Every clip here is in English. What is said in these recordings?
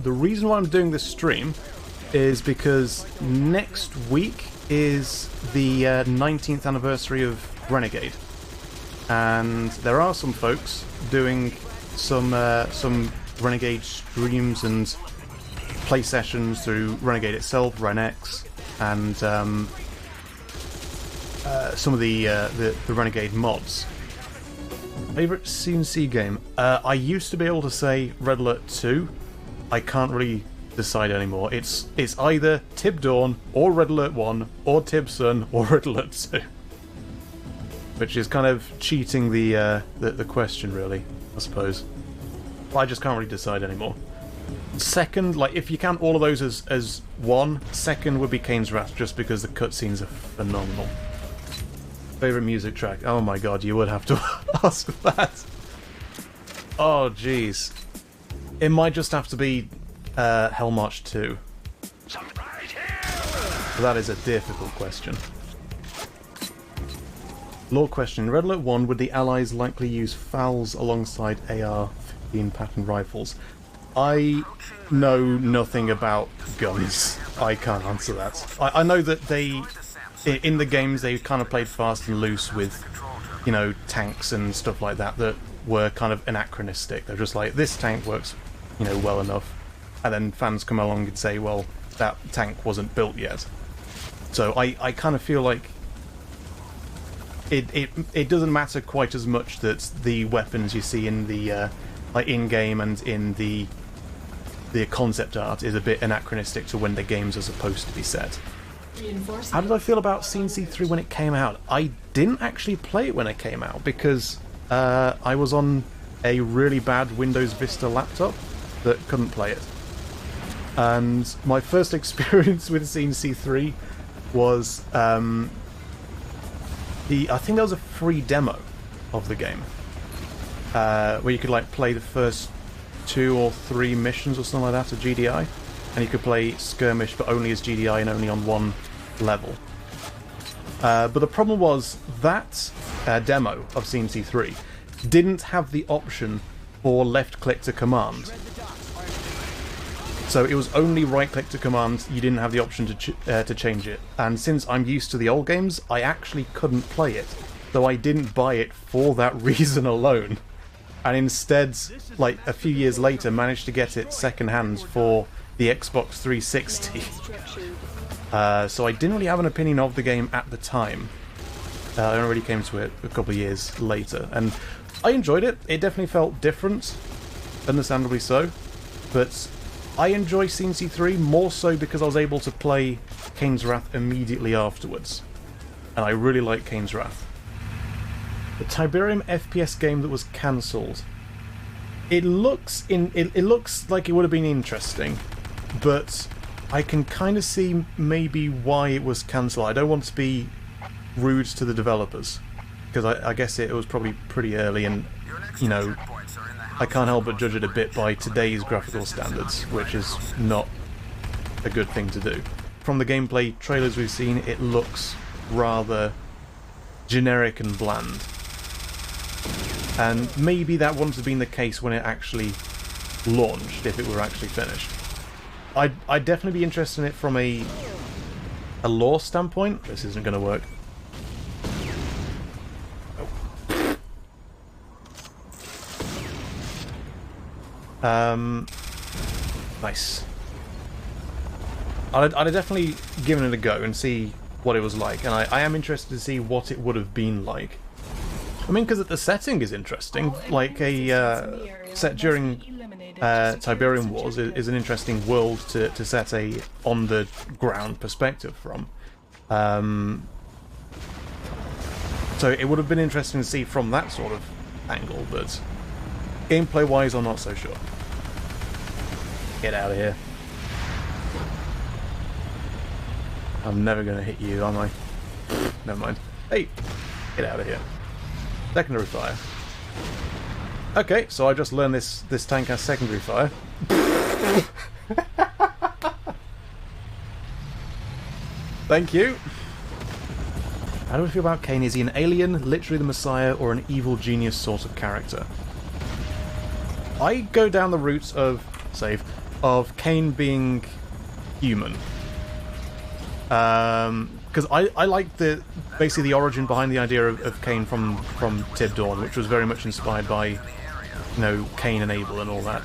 the reason why I'm doing this stream is because next week is the 19th anniversary of Renegade, and there are some folks doing some Renegade streams and play sessions through Renegade itself, RenX, and some of the Renegade mods. Favorite CNC game? I used to be able to say Red Alert 2. I can't really decide anymore. It's either Tib Dawn or Red Alert 1 or Tib Sun or Red Alert 2, which is kind of cheating the question, really, I suppose. I just can't really decide anymore. Second, like, if you count all of those as one, second would be Kane's Wrath, just because the cutscenes are phenomenal. Favorite music track? Oh my god, you would have to ask that. Oh jeez. It might just have to be Hell March 2. But that is a difficult question. Lore question. In Red Alert 1, would the Allies likely use FALs alongside AR-15 pattern rifles? I know nothing about guns. I can't answer that. I know that they, in the games, they kind of played fast and loose with, you know, tanks and stuff like that that were kind of anachronistic. They're just like, this tank works, you know, well enough. And then fans come along and say, well, that tank wasn't built yet. So I kind of feel like it doesn't matter quite as much that the weapons you see in the like in-game and in the concept art is a bit anachronistic to when the games are supposed to be set. How did I feel about CNC3 when it came out? I didn't actually play it when it came out because I was on a really bad Windows Vista laptop that couldn't play it. And my first experience with CNC3 was I think there was a free demo of the game where you could like play the first 2 or 3 missions or something like that of GDI, and you could play skirmish but only as GDI and only on one level. But the problem was that demo of CNC3 didn't have the option for left click to command. So it was only right click to command, you didn't have the option to change it. And since I'm used to the old games, I actually couldn't play it. Though I didn't buy it for that reason alone. And instead, like a few years later, managed to get it secondhand for the Xbox 360. So I didn't really have an opinion of the game at the time. I only really came to it a couple of years later. And I enjoyed it. It definitely felt different, understandably so. But I enjoy CNC3 more so because I was able to play Kane's Wrath immediately afterwards. And I really like Kane's Wrath. The Tiberium FPS game that was cancelled. It looks like it would have been interesting, but I can kind of see maybe why it was cancelled. I don't want to be rude to the developers, because I guess it was probably pretty early, and you know, I can't help but judge it a bit by today's graphical standards, which is not a good thing to do. From the gameplay trailers we've seen, it looks rather generic and bland. And maybe that wouldn't have been the case when it actually launched, if it were actually finished. I'd definitely be interested in it from a lore standpoint. This isn't going to work. Nice. I'd have definitely given it a go and see what it was like, and I am interested to see what it would have been like. I mean, because the setting is interesting, like a set during Tiberium Wars is an interesting world to set a on-the-ground perspective from. So it would have been interesting to see from that sort of angle, but gameplay-wise, I'm not so sure. Get out of here. I'm never going to hit you, am I? Never mind. Hey! Get out of here. Secondary fire. Okay, so I just learned this tank has secondary fire. Thank you. How do we feel about Kane? Is he an alien, literally the Messiah, or an evil genius sort of character? I go down the route of... save. of Kane being human. Because I like basically the origin behind the idea of Kane from Tib Dawn, which was very much inspired by, Cain and Abel and all that.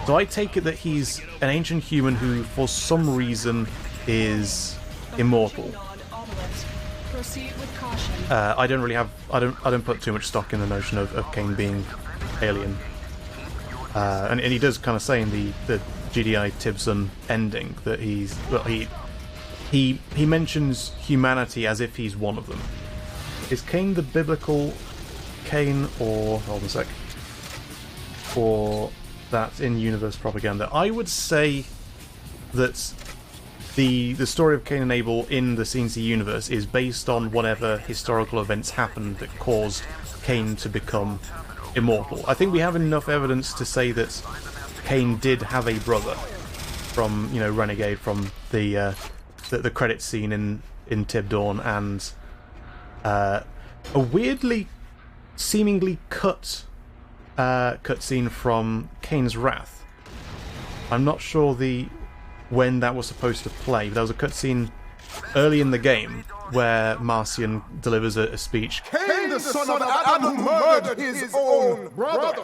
So I take it that he's an ancient human who, for some reason, is immortal. I don't really have. I don't put too much stock in the notion of Kane being alien. And he does kind of say in the GDI Tibson ending that he mentions humanity as if he's one of them. Is Kane the biblical Kane, or hold on a sec, or that in-universe propaganda? I would say that the story of Cain and Abel in the CNC universe is based on whatever historical events happened that caused Cain to become immortal. I think we have enough evidence to say that Cain did have a brother from, Renegade, from the credit scene in Tib Dawn, and a weirdly, seemingly cut scene from Cain's Wrath. I'm not sure when that was supposed to play, but there was a cutscene early in the game where Marcion delivers a speech. Cain, the son of Adam, who murdered his own brother,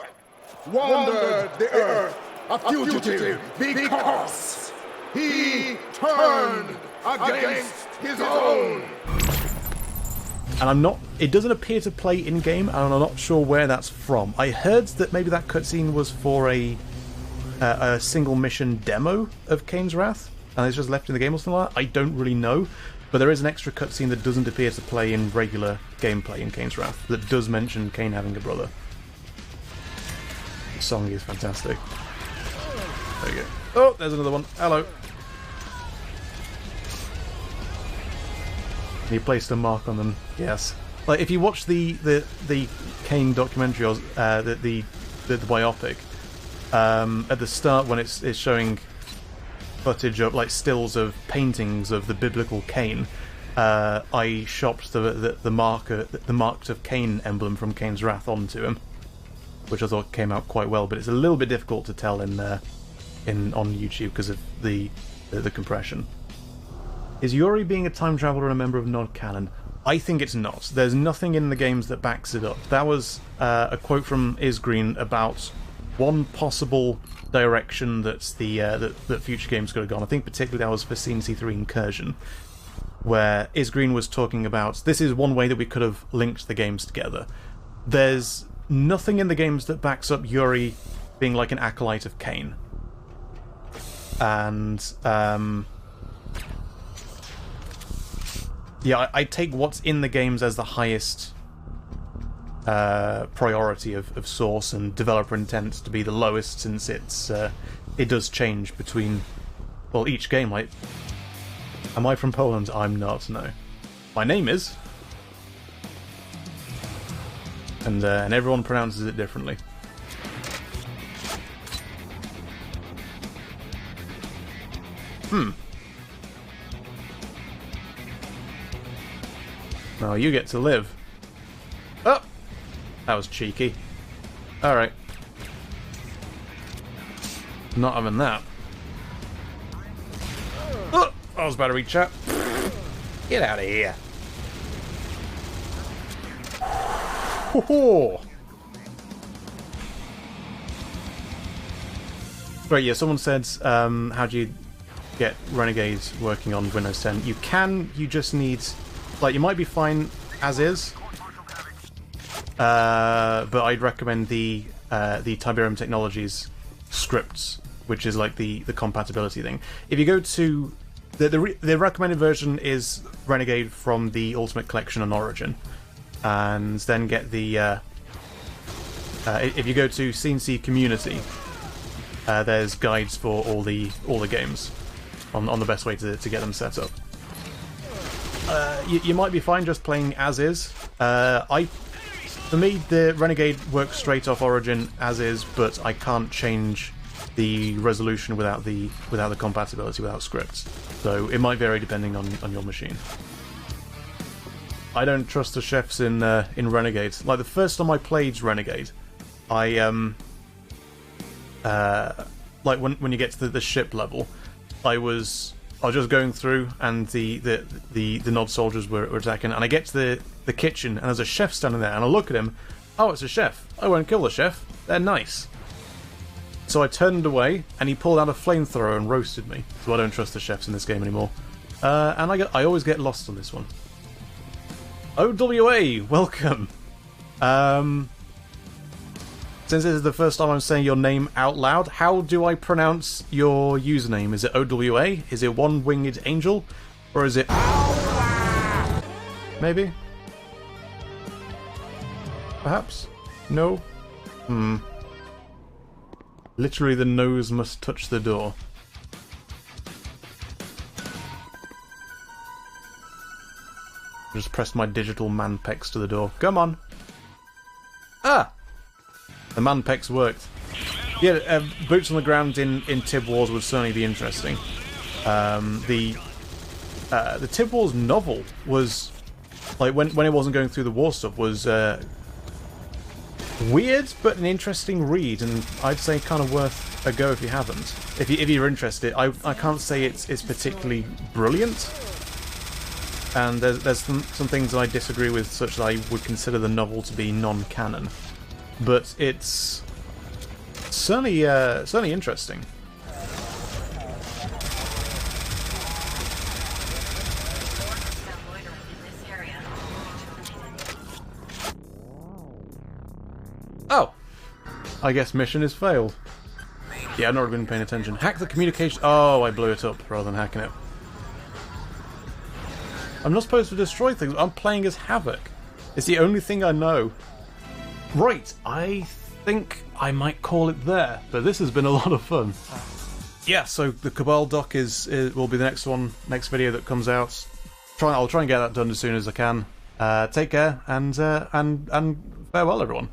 wandered the earth a fugitive because he turned against his own. And it doesn't appear to play in-game, and I'm not sure where that's from. I heard that maybe that cutscene was for a single mission demo of Cain's Wrath, and it's just left in the game or something like that. I don't really know, but there is an extra cutscene that doesn't appear to play in regular gameplay in Cain's Wrath that does mention Cain having a brother. The song is fantastic. There you go. Oh, there's another one. Hello. He placed a mark on them. Yes. Like, if you watch the Cain documentary, or the biopic, at the start when it's showing footage of, like, stills of paintings of the biblical Cain, I shopped the marked of Cain emblem from Cain's Wrath onto him, which I thought came out quite well. But it's a little bit difficult to tell on YouTube because of the compression. Is Yuri being a time traveler a member of non-canon? I think it's not. There's nothing in the games that backs it up. That was a quote from Isgreen about one possible direction that future games could have gone. I think particularly that was for CNC3 Incursion, where Isgreen was talking about this is one way that we could have linked the games together. There's nothing in the games that backs up Yuri being like an acolyte of Cain. And yeah, I take what's in the games as the highest priority of source, and developer intent to be the lowest, since it does change between, well, each game. Like, am I from Poland? I'm not. No, my name is, and everyone pronounces it differently. Oh, you get to live. Oh! That was cheeky. Alright. Not having that. Oh! I was about to reach out. Get out of here. Ho-ho! Right, yeah, someone said, how do you get Renegade working on Windows 10? You can, you just need... Like, you might be fine as is, but I'd recommend the Tiberium Technologies scripts, which is like the compatibility thing. If you go to... The recommended version is Renegade from the Ultimate Collection on Origin, and then get the... if you go to CNC Community, there's guides for all the games on the best way to get them set up. You might be fine just playing as is. For me, the Renegade works straight off Origin as is, but I can't change the resolution without the compatibility, without scripts. So it might vary depending on your machine. I don't trust the chefs in Renegade. Like, the first time I played Renegade, I like when you get to the ship level, I was just going through, and the Nod soldiers were attacking, and I get to the kitchen, and there's a chef standing there, and I look at him. Oh, it's a chef. I won't kill the chef. They're nice. So I turned away, and he pulled out a flamethrower and roasted me. So I don't trust the chefs in this game anymore. And I always get lost on this one. OWA, welcome. Since this is the first time I'm saying your name out loud, how do I pronounce your username? Is it OWA? Is it One Winged Angel? Or is it... Maybe? Perhaps? No? Literally the nose must touch the door. Just press my digital man-pecs to the door. Come on! Ah! The man-pecs worked. Yeah, boots on the ground in Tib Wars would certainly be interesting. The Tib Wars novel was, like, when it wasn't going through the war stuff, was weird but an interesting read, and I'd say kind of worth a go if you haven't. If you're interested, I can't say it's particularly brilliant, and there's some things that I disagree with, such that I would consider the novel to be non-canon. But it's certainly interesting. Oh, I guess mission is failed. Yeah, I've not been paying attention. Hack the communication. Oh, I blew it up rather than hacking it. I'm not supposed to destroy things. I'm playing as Havoc. It's the only thing I know. Right, I think I might call it there, but this has been a lot of fun. Yeah, so the Cabal doc will be the next video that comes out. I'll try and get that done as soon as I can. Take care, and farewell, everyone.